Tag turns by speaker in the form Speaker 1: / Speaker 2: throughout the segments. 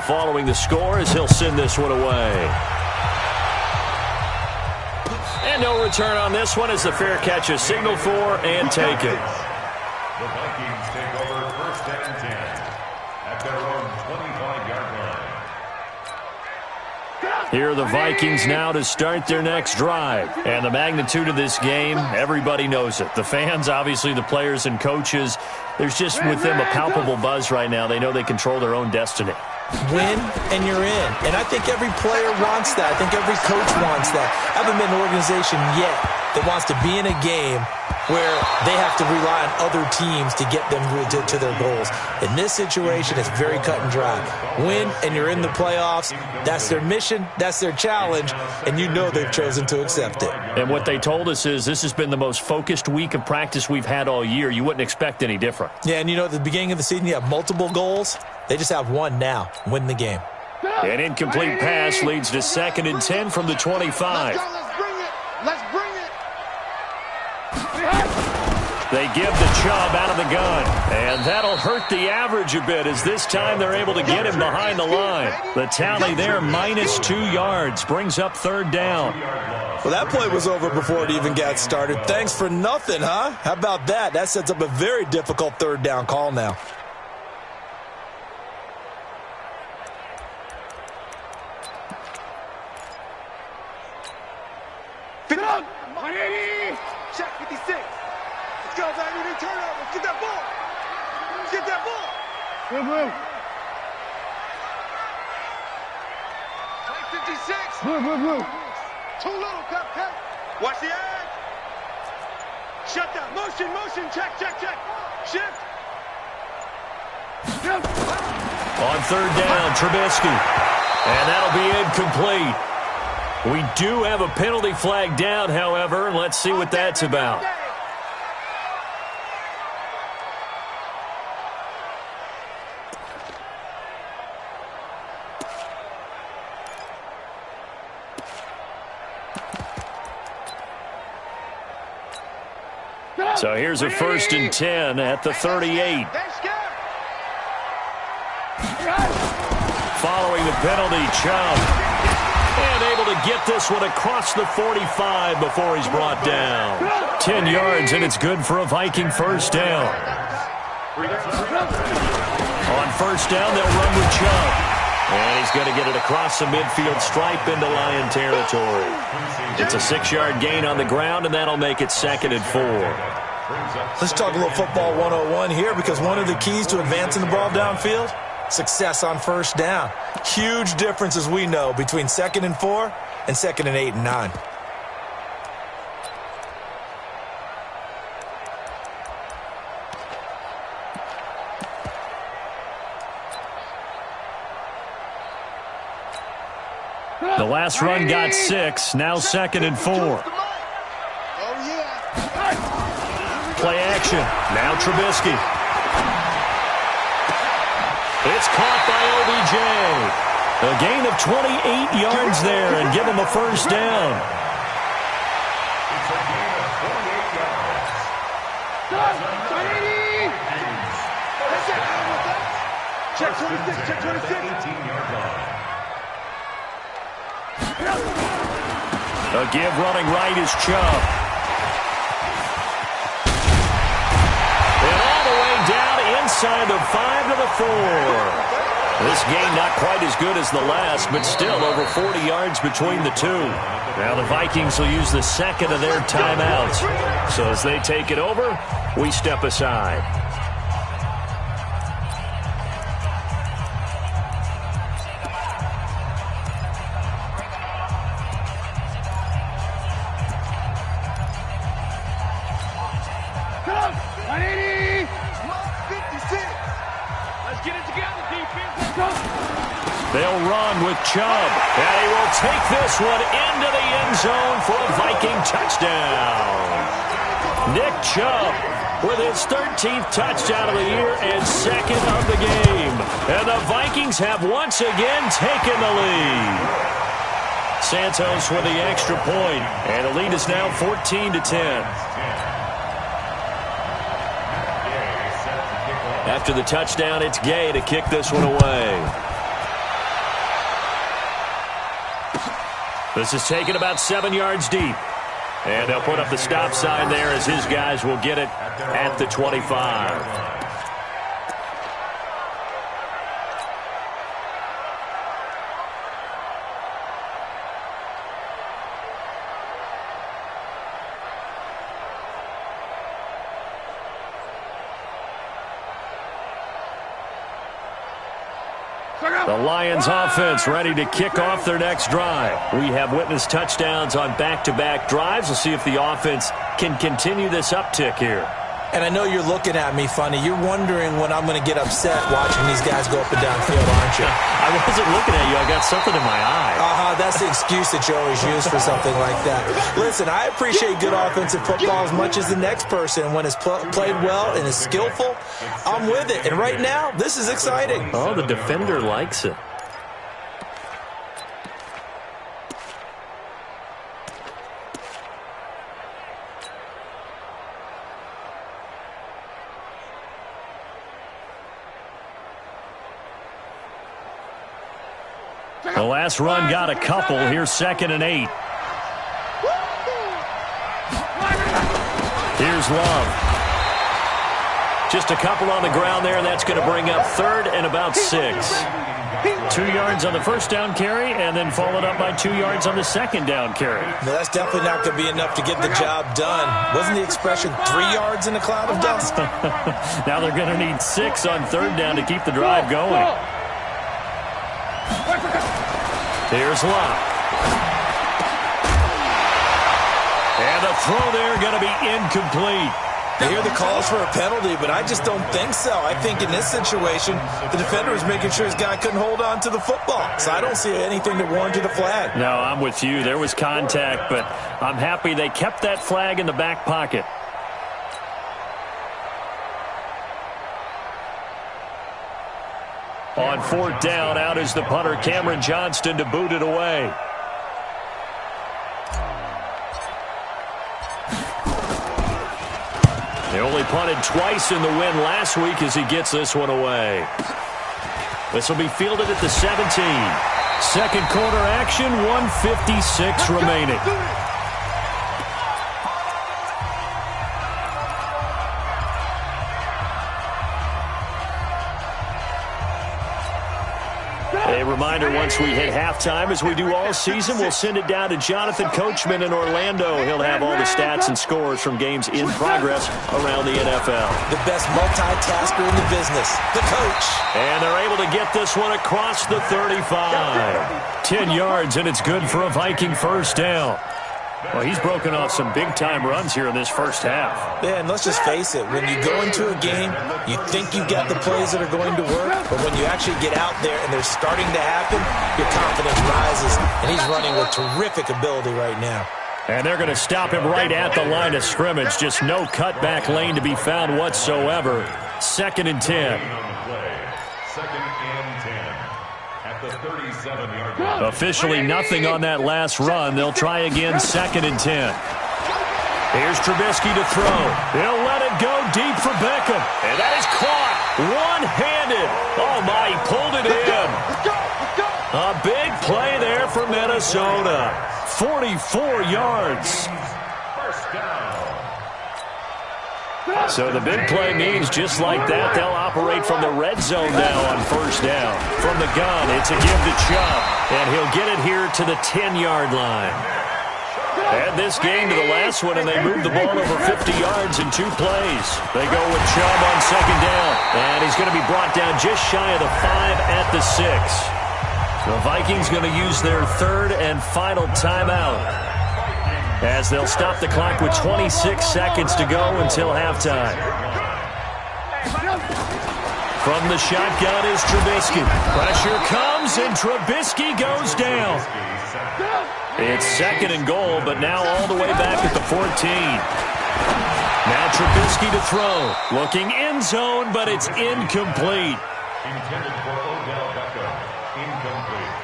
Speaker 1: Following the score as he'll send this one away. And no return on this one as the fair catch is signaled for and taken.
Speaker 2: The Vikings take over first and 10 at their own 25-yard line.
Speaker 1: Here are the Vikings now to start their next drive. And the magnitude of this game, everybody knows it. The fans, obviously the players and coaches, there's just with them a palpable buzz right now. They know they control their own destiny.
Speaker 3: Win, and you're in. And I think every player wants that. I think every coach wants that. I haven't been an organization yet that wants to be in a game where they have to rely on other teams to get them to their goals. In this situation, it's very cut and dry. Win, and you're in the playoffs. That's their mission. That's their challenge. And you know they've chosen to accept it.
Speaker 1: And what they told us is this has been the most focused week of practice we've had all year. You wouldn't expect any different.
Speaker 3: Yeah, and you know, at the beginning of the season, you have multiple goals. They just have one now. Win the game.
Speaker 1: An incomplete pass leads to 2nd and 10 from the 25.
Speaker 4: Let's bring it.
Speaker 1: They give the Chubb out of the gun. And that'll hurt the average a bit as this time they're able to get him behind the line. The tally there, -2 yards, brings up 3rd down.
Speaker 3: Well, that play was over before it even got started. Thanks for nothing, huh? How about that? That sets up a very difficult 3rd down call now.
Speaker 4: Check 56. Let's go, baby. Turnover. Get that ball. Get that ball. Move. Play 56. Move. Too little, cut. Watch the edge. Shut down. Motion. Check. Shift.
Speaker 1: On 3rd down, Trubisky. And that'll be incomplete. We do have a penalty flag down, however. Let's see what that's about. So here's a 1st and 10 at the 38. Following the penalty, Chubb. And able to get this one across the 45 before he's brought down. 10 yards, and it's good for a Viking 1st down. On 1st down, they'll run with Chubb. And he's going to get it across the midfield stripe into Lion territory. It's a 6-yard gain on the ground, and that'll make it 2nd and 4.
Speaker 3: Let's talk a little football 101 here, because one of the keys to advancing the ball downfield, success on 1st down. Huge difference, as we know, between 2nd and 4 and 2nd and 8 and 9.
Speaker 1: The last run got 6, now 2nd and 4. Play action, now Trubisky. It's caught by OBJ. A gain of 28 yards there and give him a 1st down.
Speaker 2: It's a gain of 28 yards.
Speaker 4: Check 26.
Speaker 2: 18-yard line.
Speaker 1: A give running right is Chubb. And all the way down inside the 5 to the 4. This game not quite as good as the last, but still over 40 yards between the two. Now the Vikings will use the 2nd of their timeouts. So as they take it over, we step aside. They'll run with Chubb, and he will take this one into the end zone for a Viking touchdown. Nick Chubb with his 13th touchdown of the year and 2nd of the game. And the Vikings have once again taken the lead. Santos with the extra point, and the lead is now 14-10. After the touchdown, it's Gay to kick this one away. This is taken about 7 yards deep. And they'll put up the stop sign there as his guys will get it at the 25. The Lions offense ready to kick off their next drive. We have witnessed touchdowns on back-to-back drives. We'll see if the offense can continue this uptick here.
Speaker 3: And I know you're looking at me funny. You're wondering when I'm going to get upset watching these guys go up and down field, aren't you?
Speaker 1: I wasn't looking at you. I got something in my eye.
Speaker 3: That's the excuse that you always use for something like that. Listen, I appreciate good offensive football as much as the next person. When it's played well and is skillful, I'm with it. And right now, this is exciting.
Speaker 1: Oh, the defender likes it. The last run got a couple. Here's 2nd and 8. Here's Love. Just a couple on the ground there, and that's going to bring up 3rd and about 6. 2 yards on the first down carry, and then followed up by 2 yards on the second down carry.
Speaker 3: No, that's definitely not going to be enough to get the job done. Wasn't the expression 3 yards in a cloud of dust?
Speaker 1: Now they're going to need 6 on 3rd down to keep the drive going. Here's Love. And the throw there going to be incomplete.
Speaker 3: I hear the calls for a penalty, but I just don't think so. I think in this situation, the defender was making sure his guy couldn't hold on to the football. So I don't see anything that warranted a flag.
Speaker 1: No, I'm with you. There was contact, but I'm happy they kept that flag in the back pocket. On 4th down, out is the punter, Cameron Johnston, to boot it away. They only punted twice in the win last week as he gets this one away. This will be fielded at the 17. Second quarter action, 1:56 remaining. A reminder, once we hit halftime, as we do all season, we'll send it down to Jonathan Coachman in Orlando. He'll have all the stats and scores from games in progress around the NFL.
Speaker 3: The best multitasker in the business, the coach.
Speaker 1: And they're able to get this one across the 35. 10 yards, and it's good for a Viking first down. Well, he's broken off some big-time runs here in this first half.
Speaker 3: Yeah, and let's just face it. When you go into a game, you think you've got the plays that are going to work, but when you actually get out there and they're starting to happen, your confidence rises, and he's running with terrific ability right now.
Speaker 1: And they're going to stop him right at the line of scrimmage. Just no cutback lane to be found whatsoever. 2nd and 10. Officially nothing on that last run. They'll try again, 2nd and 10. Here's Trubisky to throw. He'll let it go deep for Beckham. And that is caught one-handed. Oh, my, he pulled it in. A big play there for Minnesota. 44 yards. So the big play means just like that, they'll operate from the red zone now on first down. From the gun, it's a give to Chubb, and he'll get it here to the 10-yard line. Add this game to the last one, and they move the ball over 50 yards in 2 plays. They go with Chubb on 2nd down, and he's going to be brought down just shy of the 5 at the 6. The Vikings going to use their 3rd and final timeout, as they'll stop the clock with 26 seconds to go until halftime. From the shotgun is Trubisky. Pressure comes, and Trubisky goes down. It's 2nd and goal, but now all the way back at the 14. Now Trubisky to throw. Looking end zone, but it's incomplete.
Speaker 2: Intended for Odell Beckham. Incomplete.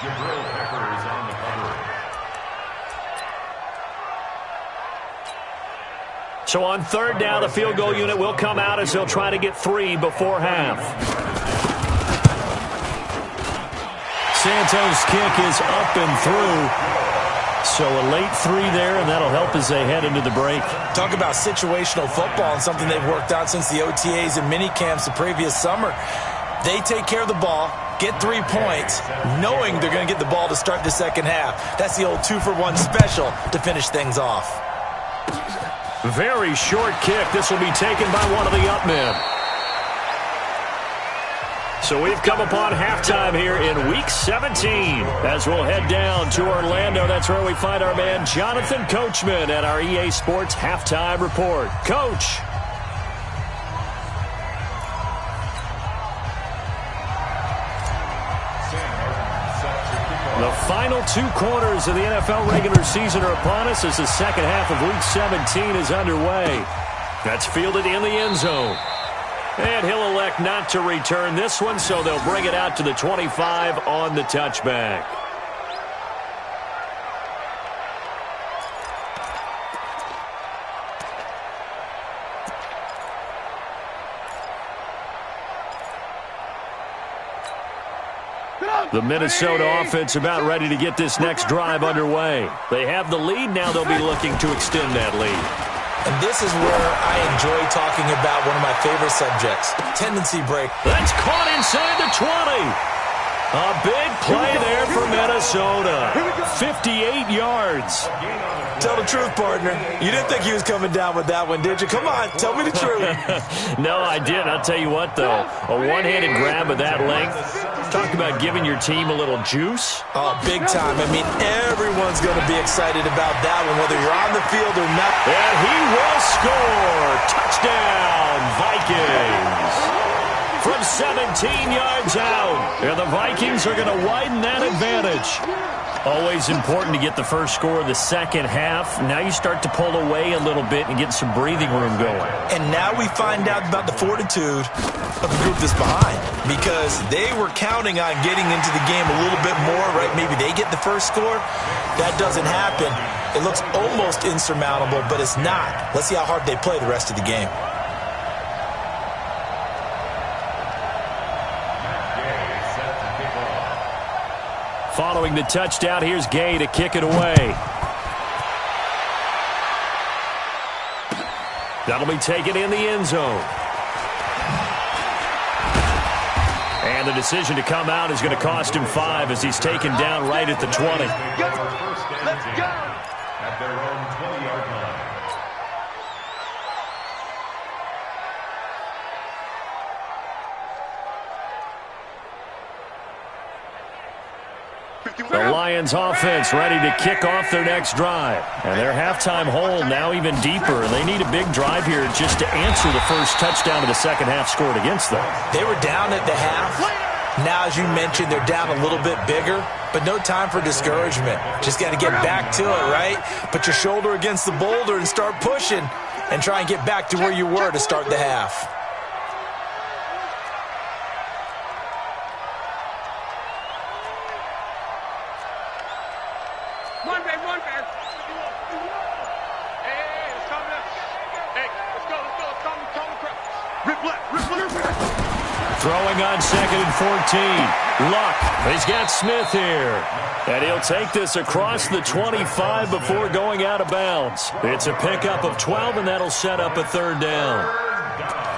Speaker 2: Jabril Peppers on the cover.
Speaker 1: So on 3rd down, the field goal unit will come out as they'll try to get 3 before half. Santos' kick is up and through. So a late 3 there, and that'll help as they head into the break.
Speaker 3: Talk about situational football and something they've worked on since the OTAs and mini camps the previous summer. They take care of the ball, get 3 points, knowing they're going to get the ball to start the second half. That's the old 2-for-1 special to finish things off.
Speaker 1: Very short kick. This will be taken by one of the up men. So we've come upon halftime here in Week 17. As we'll head down to Orlando, that's where we find our man Jonathan Coachman at our EA Sports Halftime Report. Coach. The final 2 quarters of the NFL regular season are upon us as the second half of Week 17 is underway. That's fielded in the end zone. And he'll elect not to return this one, so they'll bring it out to the 25 on the touchback. The Minnesota offense about ready to get this next drive underway. They have the lead. Now they'll be looking to extend that lead.
Speaker 3: And this is where I enjoy talking about one of my favorite subjects, tendency break.
Speaker 1: That's caught inside the 20. A big play there for Minnesota. 58 yards.
Speaker 3: Tell the truth, partner. You didn't think he was coming down with that one, did you? Come on, tell me the truth.
Speaker 1: No, I didn't. I'll tell you what, though. A one-handed grab of that length. Talk about giving your team a little juice.
Speaker 3: Oh, big time. I mean, everyone's going to be excited about that one, whether you're on the field or not.
Speaker 1: And he will score. Touchdown, Vikings. From 17 yards out. And the Vikings are going to widen that advantage. Always important to get the first score of the second half. Now you start to pull away a little bit and get some breathing room going.
Speaker 3: And now we find out about the fortitude of the group that's behind, because they were counting on getting into the game a little bit more, right? Maybe they get the first score. That doesn't happen. It looks almost insurmountable, but it's not. Let's see how hard they play the rest of the game.
Speaker 1: Following the touchdown, here's Gay to kick it away. That'll be taken in the end zone. And the decision to come out is going to cost him 5 as he's taken down right at the 20.
Speaker 2: Let's go! At their own 20-yard line.
Speaker 1: The Lions offense ready to kick off their next drive. And their halftime hole now even deeper. And they need a big drive here just to answer the first touchdown of the second half scored against them.
Speaker 3: They were down at the half. Now, as you mentioned, they're down a little bit bigger, but no time for discouragement. Just got to get back to it, right? Put your shoulder against the boulder and start pushing and try and get back to where you were to start the half.
Speaker 4: One back. Hey, let's come left. Hey, let's go. Come across. Rip left.
Speaker 1: Throwing on 2nd and 14. Luck. He's got Smith here. And he'll take this across the 25 before going out of bounds. It's a pickup of 12, and that'll set up a 3rd down.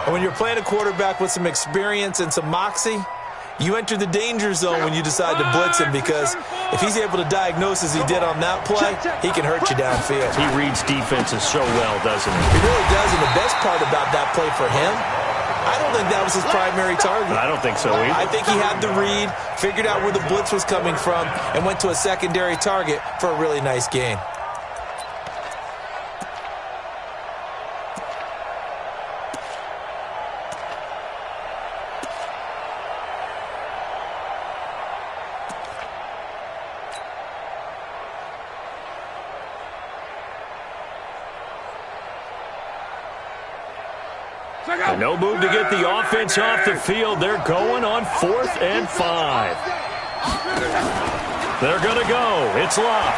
Speaker 3: And when you're playing a quarterback with some experience and some moxie, you enter the danger zone when you decide to blitz him, because if he's able to diagnose as he did on that play, he can hurt you downfield.
Speaker 1: He reads defenses so well, doesn't he?
Speaker 3: He really does, and the best part about that play for him, I don't think that was his primary target.
Speaker 1: I don't think so either.
Speaker 3: I think he had the read, figured out where the blitz was coming from, and went to a secondary target for a really nice gain.
Speaker 1: No move to get the offense off the field. They're going on 4th and 5. They're going to go. It's Luck.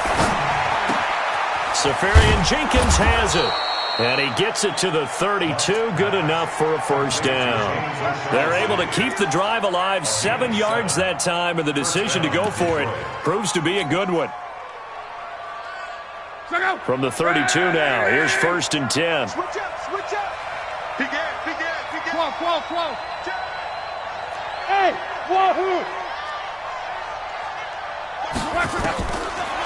Speaker 1: Safarian Jenkins has it. And he gets it to the 32. Good enough for a first down. They're able to keep the drive alive. 7 yards that time, and the decision to go for it proves to be a good one. From the 32 now, here's 1st and 10.
Speaker 4: Switch up. Begin. Whoa. Hey, wahoo!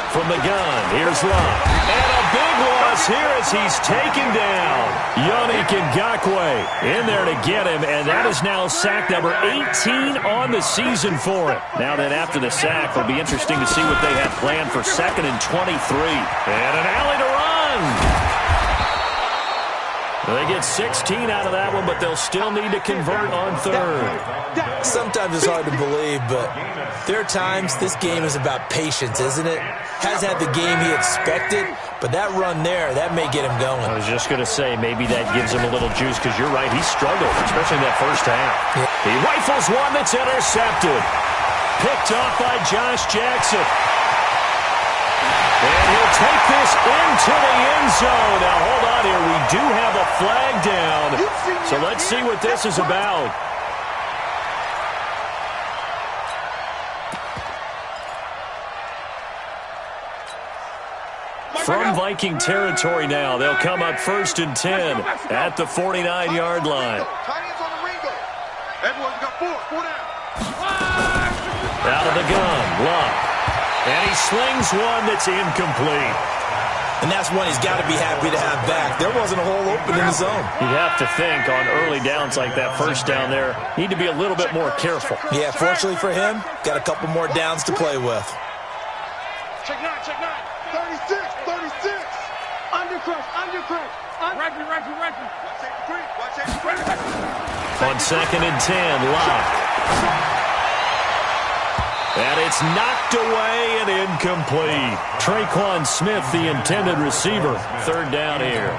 Speaker 1: From the gun, here's Love. And a big loss here as he's taken down. Yannick Ngakoue in there to get him, and that is now sack number 18 on the season for him. Now then, after the sack, it'll be interesting to see what they have planned for 2nd and 23. And an alley to run. They get 16 out of that one, but they'll still need to convert on 3rd.
Speaker 3: Sometimes it's hard to believe, but there are times this game is about patience, isn't it? Has had the game he expected, but that run there, that may get him going.
Speaker 1: I was just going to say, maybe that gives him a little juice, because you're right, he struggled, especially in that first half. Yeah. He rifles one that's intercepted. Picked off by Josh Jackson. And he'll take this into the end zone. Now, hold on here. We do have a flag down. So let's see what this is about. From Viking territory now, they'll come up 1st and 10 at the 49-yard line. Out of the gun, Love. And he slings one that's incomplete.
Speaker 3: And that's one he's got to be happy to have back. There wasn't a hole open in the zone.
Speaker 1: You'd have to think on early downs like that, first down there, need to be a little bit more careful.
Speaker 3: Yeah, fortunately for him, got a couple more downs to play with.
Speaker 4: Check 9. 36. Undercrush.
Speaker 1: On 2nd and 10, Love. And it's knocked away and incomplete. Traquan Smith, the intended receiver. 3rd down here.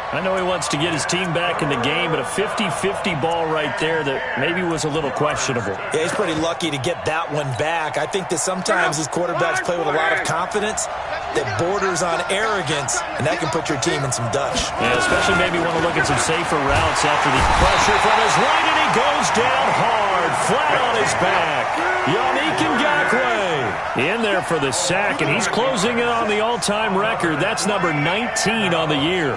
Speaker 1: I know he wants to get his team back in the game, but a 50-50 ball right there that maybe was a little questionable.
Speaker 3: Yeah, he's pretty lucky to get that one back. I think that sometimes his quarterbacks play with a lot of confidence that borders on arrogance, and that can put your team in some dutch.
Speaker 1: Yeah, especially maybe want to look at some safer routes after the pressure from his right, and he goes down hard, flat on his back. Yannick Ngakoue in there for the sack, and he's closing in on the all-time record. That's number 19 on the year.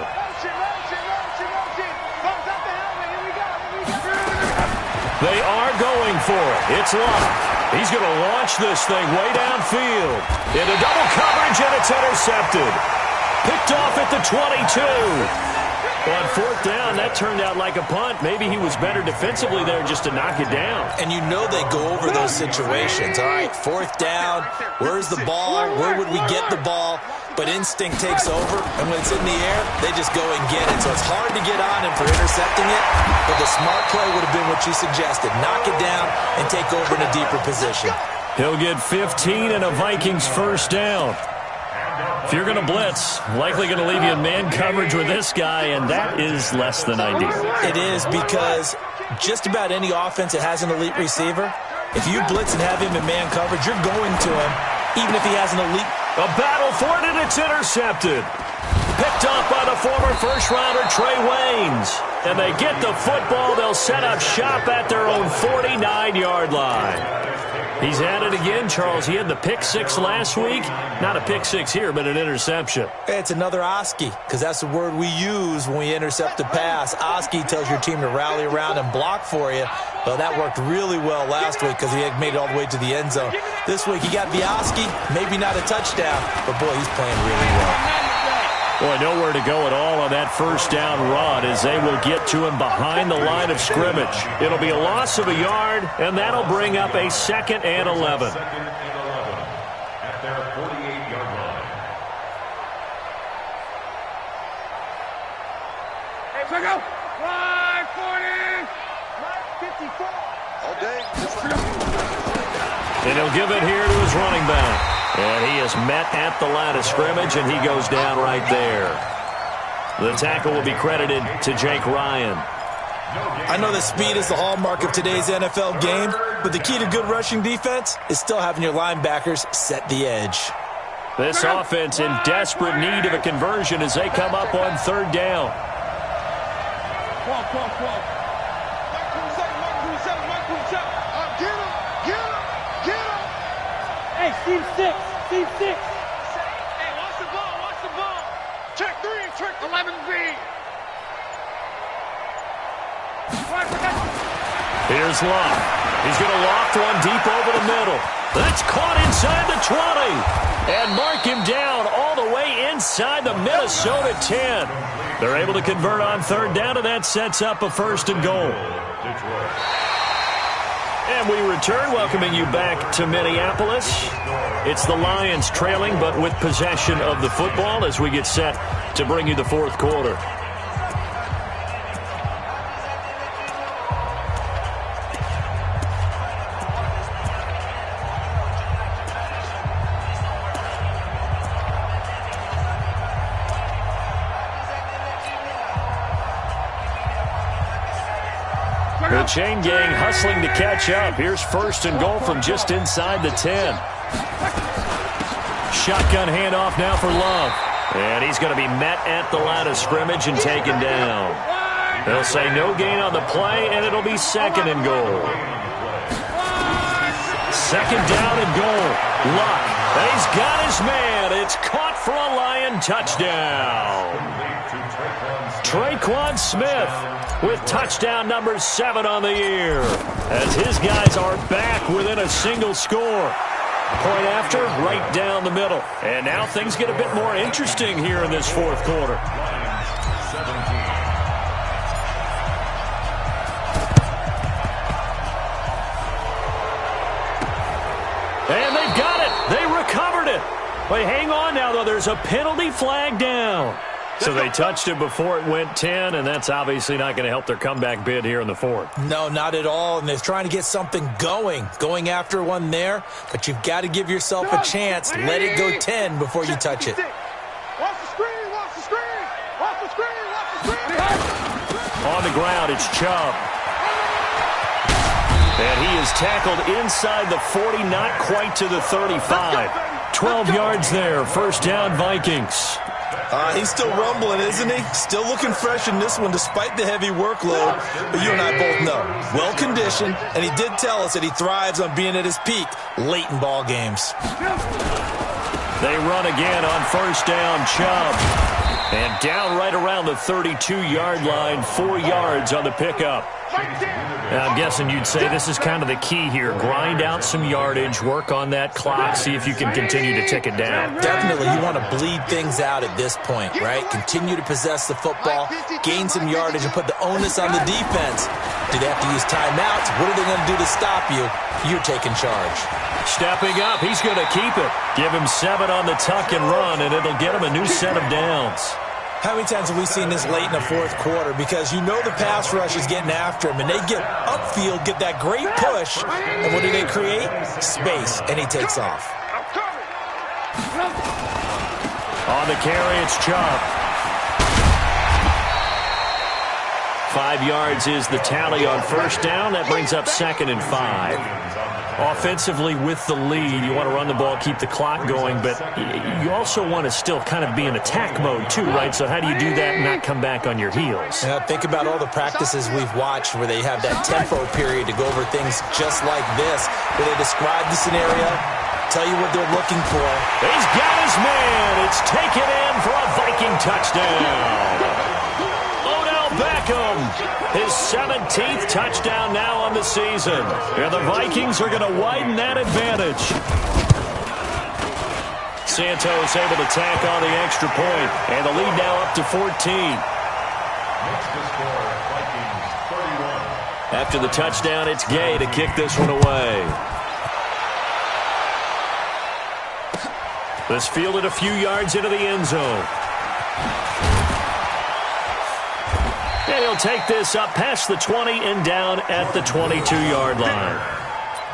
Speaker 1: They are going for it. It's Love. He's going to launch this thing way downfield. Into double coverage, and it's intercepted. Picked off at the 22. On 4th down, that turned out like a punt. Maybe he was better defensively there just to knock it down.
Speaker 3: And you know they go over those situations. All right, 4th down, where's the ball? Where would we get the ball? But instinct takes over, and when it's in the air, they just go and get it. So it's hard to get on him for intercepting it, but the smart play would have been what you suggested. Knock it down and take over in a deeper position.
Speaker 1: He'll get 15 and a Vikings 1st down. If you're going to blitz, likely going to leave you in man coverage with this guy, and that is less than ideal.
Speaker 3: It is, because just about any offense that has an elite receiver, if you blitz and have him in man coverage, you're going to him, even if he has an elite.
Speaker 1: A battle for it, and it's intercepted. Picked off by the former first-rounder Trey Waynes. And they get the football. They'll set up shop at their own 49-yard line. He's at it again, Charles. He had the pick 6 last week. Not a pick 6 here, but an interception.
Speaker 3: It's another Oski, because that's the word we use when we intercept a pass. Oski tells your team to rally around and block for you. Well, that worked really well last week because he had made it all the way to the end zone. This week, he got the Oski, maybe not a touchdown, but, boy, he's playing really well.
Speaker 1: Boy, nowhere to go at all on that first down run as they will get to him behind the line of scrimmage. It'll be a loss of a yard, and that'll bring up a 2nd and 11.
Speaker 2: At their 48-yard line.
Speaker 4: Hey, check out. 540. 54. All day.
Speaker 1: And he'll give it here to his running back. And he is met at the line of scrimmage, and he goes down right there. The tackle will be credited to Jake Ryan.
Speaker 3: I know that speed is the hallmark of today's NFL game, but the key to good rushing defense is still having your linebackers set the edge.
Speaker 1: This offense in desperate need of a conversion as they come up on third down.
Speaker 5: Hey, team 6. Team 6.
Speaker 4: Hey, watch the ball. Watch the ball. Check 3. Check 11B.
Speaker 1: Here's Love. He's going to loft one deep over the middle. That's caught inside the 20. And mark him down all the way inside the Minnesota 10. They're able to convert on third down, and that sets up a 1st and goal. And we return, welcoming you back to Minneapolis. It's the Lions trailing, but with possession of the football as we get set to bring you the 4th quarter. The chain gang hustling to catch up. Here's 1st and goal from just inside the 10. Shotgun handoff now for Love. And he's going to be met at the line of scrimmage and taken down. They'll say no gain on the play, and it'll be 2nd and goal. 2nd down and goal. Luck. And he's got his man. It's caught for a Lion touchdown. Traquan Smith with touchdown number 7 on the year, as his guys are back within a single score. Point after, right down the middle. And now things get a bit more interesting here in this 4th quarter. And they've got it. They recovered it. But hang on now, though. There's a penalty flag down. So they touched it before it went 10, and that's obviously not going to help their comeback bid here in the 4th.
Speaker 3: No, not at all, and they're trying to get something going after one there, but you've got to give yourself a chance. Let it go 10 before you touch it.
Speaker 4: Watch the screen, watch the screen, watch the screen, watch the screen.
Speaker 1: On the ground, it's Chubb. And he is tackled inside the 40, not quite to the 35. 12 yards there, 1st down Vikings.
Speaker 3: He's still rumbling, isn't he? Still looking fresh in this one despite the heavy workload. But you and I both know, well-conditioned, and he did tell us that he thrives on being at his peak late in ball games.
Speaker 1: They run again on 1st down, Chubb. And down right around the 32-yard line, 4 yards on the pickup. Now, I'm guessing you'd say this is kind of the key here. Grind out some yardage, work on that clock, see if you can continue to tick it down.
Speaker 3: Definitely, you want to bleed things out at this point, right? Continue to possess the football, gain some yardage, and put the onus on the defense. Do they have to use timeouts? What are they going to do to stop you? You're taking charge.
Speaker 1: Stepping up, he's going to keep it. Give him 7 on the tuck and run, and it'll get him a new set of downs.
Speaker 3: How many times have we seen this late in the 4th quarter? Because you know the pass rush is getting after him, and they get upfield, get that great push, and what do they create? Space, and he takes off.
Speaker 1: On the carry, it's Chubb. 5 yards is the tally on 1st down. That brings up 2nd and 5. Offensively with the lead, you want to run the ball, keep the clock going, but you also want to still kind of be in attack mode too, right? So how do you do that and not come back on your heels?
Speaker 3: Yeah, think about all the practices we've watched where they have that tempo period to go over things just like this, where they describe the scenario, tell you what they're looking for.
Speaker 1: He's got his man. It's taken in for a Viking touchdown. Beckham, his 17th touchdown now on the season. And the Vikings are going to widen that advantage. Santos able to tack on the extra point, and the lead now up to 14.
Speaker 2: Next to score, Vikings 31.
Speaker 1: After the touchdown, it's Gay to kick this one away. This fielded a few yards into the end zone. And he'll take this up past the 20 and down at the 22-yard line.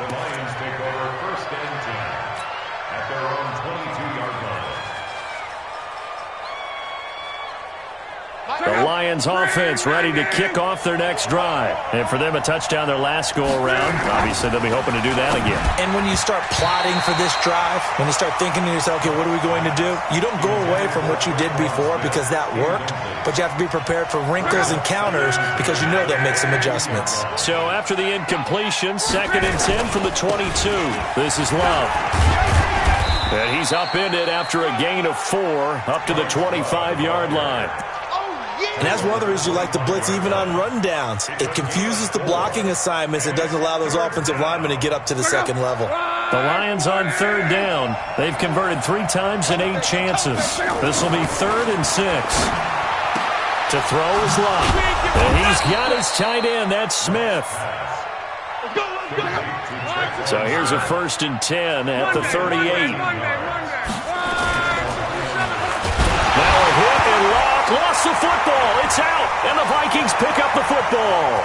Speaker 2: The Lions take over 1st and 10 at their own 22-yard line.
Speaker 1: The Lions Lions offense ready to kick off their next drive. And for them, a touchdown their last go-around. Obviously, they'll be hoping to do that again.
Speaker 3: And when you start plotting for this drive, when you start thinking to yourself, okay, what are we going to do? You don't go away from what you did before because that worked, but you have to be prepared for wrinkles and counters because you know they'll make some adjustments.
Speaker 1: So after the incompletion, 2nd and 10 from the 22. This is Love. And he's upended after a gain of 4 up to the 25-yard line.
Speaker 3: And that's one of the reasons you like to blitz even on rundowns. It confuses the blocking assignments. It doesn't allow those offensive linemen to get up to the second level.
Speaker 1: The Lions on 3rd down. They've converted 3 times in 8 chances. This will be 3rd and 6. To throw is Love. And he's got his tight end. That's Smith. So here's a 1st and 10 at the 38. Now a hit and Locke lost the football. It's out, and the Vikings pick up the football.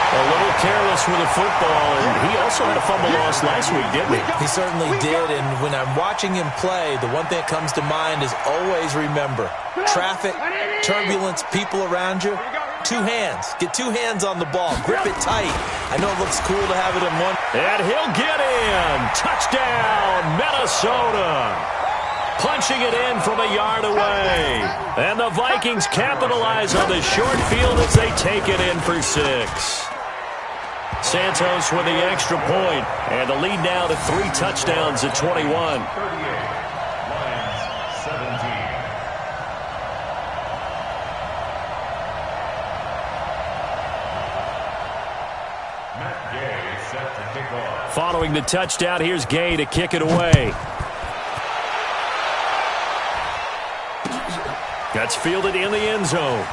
Speaker 1: A little careless with the football, and he also had a fumble loss last week, didn't he?
Speaker 3: He certainly did, and when I'm watching him play, the one thing that comes to mind is always remember, traffic, turbulence, people around you, 2 hands. Get 2 hands on the ball. Grip it tight. I know it looks cool to have it in one.
Speaker 1: And he'll get in. Touchdown, Minnesota. Punching it in from a yard away. And the Vikings capitalize on the short field as they take it in for 6. Santos with the extra point, and the lead now to 3 touchdowns at 21.
Speaker 2: 38. Lions 17. Matt Gay set to kick off.
Speaker 1: Following the touchdown, here's Gay to kick it away. That's fielded in the end zone.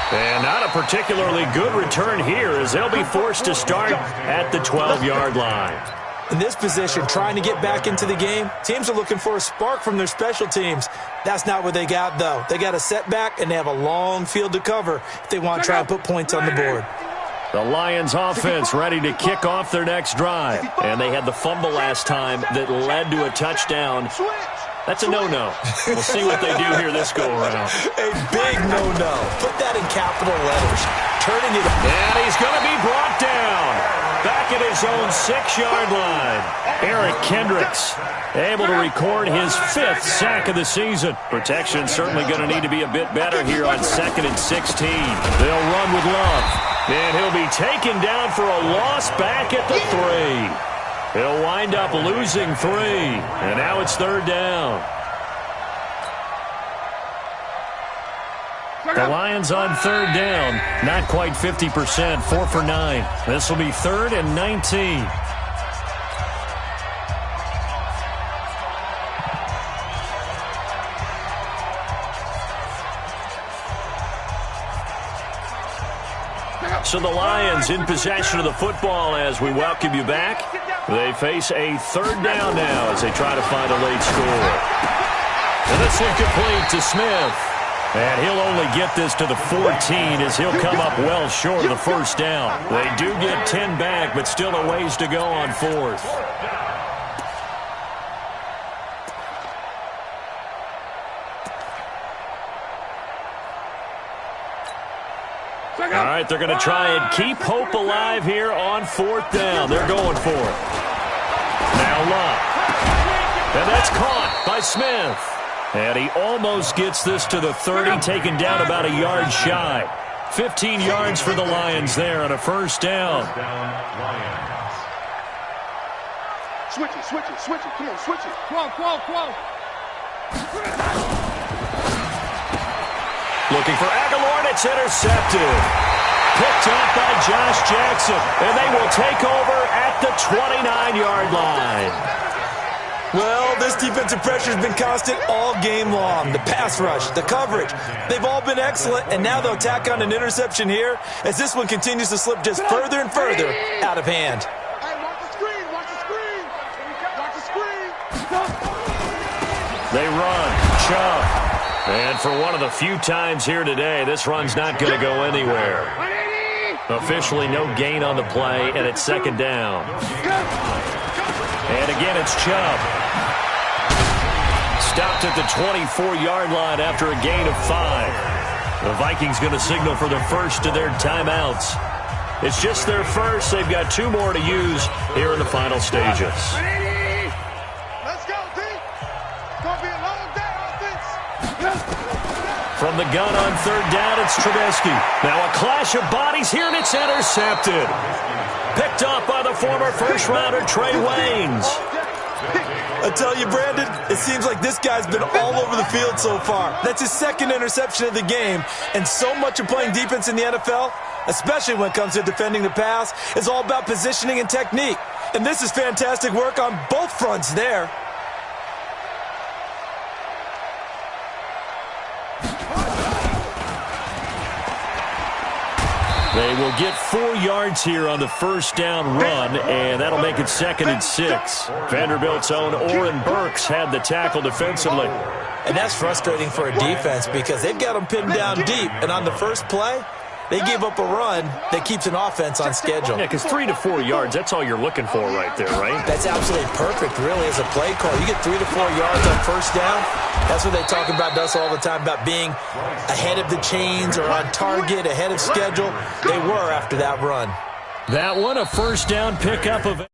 Speaker 1: And not a particularly good return here as they'll be forced to start at the 12-yard line.
Speaker 3: In this position, trying to get back into the game, teams are looking for a spark from their special teams. That's not what they got, though. They got a setback, and they have a long field to cover if they want to try and put points on the board.
Speaker 1: The Lions offense ready to kick off their next drive. And they had the fumble last time that led to a touchdown. That's a no-no. We'll see what they do here this go-around.
Speaker 3: A big no-no. Put that in capital letters. Turning it.
Speaker 1: And he's going to be brought down. Back at his own 6-yard line. Eric Kendricks able to record his 5th sack of the season. Protection certainly going to need to be a bit better here on 2nd and 16. They'll run with Love. And he'll be taken down for a loss back at the 3. He'll wind up losing 3. And now it's 3rd down. The Lions on 3rd down. Not quite 50%. 4 for 9. This will be 3rd and 19. So the Lions in possession of the football as we welcome you back. They face a 3rd down now as they try to find a late score. And it's incomplete to Smith. And he'll only get this to the 14 as he'll come up well short of the 1st down. They do get 10 back, but still a ways to go on 4th. All right, they're going to try and keep hope alive here on 4th down. They're going for it. Now Love. And that's caught by Smith. And he almost gets this to the 30, taken down about a yard shy. 15 yards for the Lions there on a 1st down.
Speaker 4: Switch it, switch it, switch it. Come on, switch it.
Speaker 1: Looking for Aguilar, and it's intercepted. Picked up by Josh Jackson, and they will take over at the 29-yard line.
Speaker 3: Well, this defensive pressure has been constant all game long. The pass rush, the coverage, they've all been excellent, and now they'll tack on an interception here as this one continues to slip just further and further out of hand.
Speaker 4: Hey, watch the screen, watch the screen. Watch the screen.
Speaker 1: They run. Chubb. And for one of the few times here today, this run's not going to go anywhere. Officially no gain on the play, and it's 2nd down. And again, it's Chubb. stopped at the 24-yard line after a gain of 5. The Vikings going to signal for the first of their timeouts. It's just their first. They've got 2 more to use here in the final stages.
Speaker 4: Let's go, team. It's going to be a long day, offense.
Speaker 1: From the gun on 3rd down, it's Trubisky. Now a clash of bodies here, and it's intercepted. Picked off by the former first-rounder Trey Waynes.
Speaker 3: I tell you, Brandon, it seems like this guy's been all over the field so far. That's his 2nd interception of the game, and so much of playing defense in the NFL, especially when it comes to defending the pass, is all about positioning and technique. And this is fantastic work on both fronts there.
Speaker 1: They will get 4 yards here on the first down run, and that'll make it 2nd and 6. Vanderbilt's own Oren Burks had the tackle defensively.
Speaker 3: And that's frustrating for a defense because they've got them pinned down deep, and on the first play, they gave up a run that keeps an offense on schedule.
Speaker 1: Yeah, because 3 to 4 yards, that's all you're looking for right there, right?
Speaker 3: That's absolutely perfect, really, as a play call. You get 3 to 4 yards on first down. That's what they talk about to us all the time, about being ahead of the chains or on target, ahead of schedule. They were after that run.
Speaker 1: That one, a first down pickup of...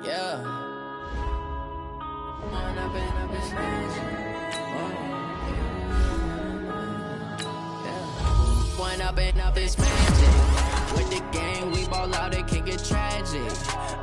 Speaker 6: Yeah. Point up and up is magic. With the game, we ball out, it can get tragic.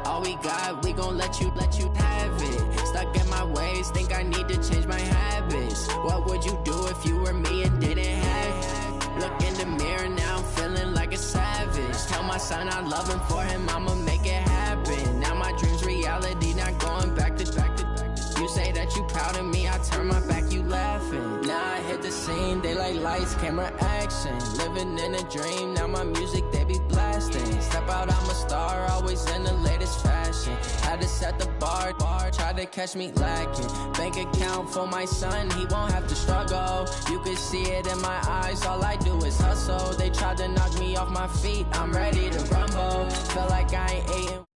Speaker 6: All we got, we gon' let you have it. Start Stuck in my ways, think I need to change my habits. What would you do if you were me and didn't have it? Look in the mirror now, I'm feeling like a savage. Tell my son I love him, for him I'ma make it happen. Now my dream's reality, not going back to. You say that you proud of me, I turn my back, you laughing. Now I hit the scene, they like lights, camera, action. Living in a dream, now my music they be blasting. Step out, I'm a star, always in the latest fashion. Had to set the bar, try to catch me lacking. Bank account for my son, he won't have to struggle. You can see it in my eyes, all I do is hustle. They tried to knock me off my feet, I'm ready to rumble. Feel like I ain't eating.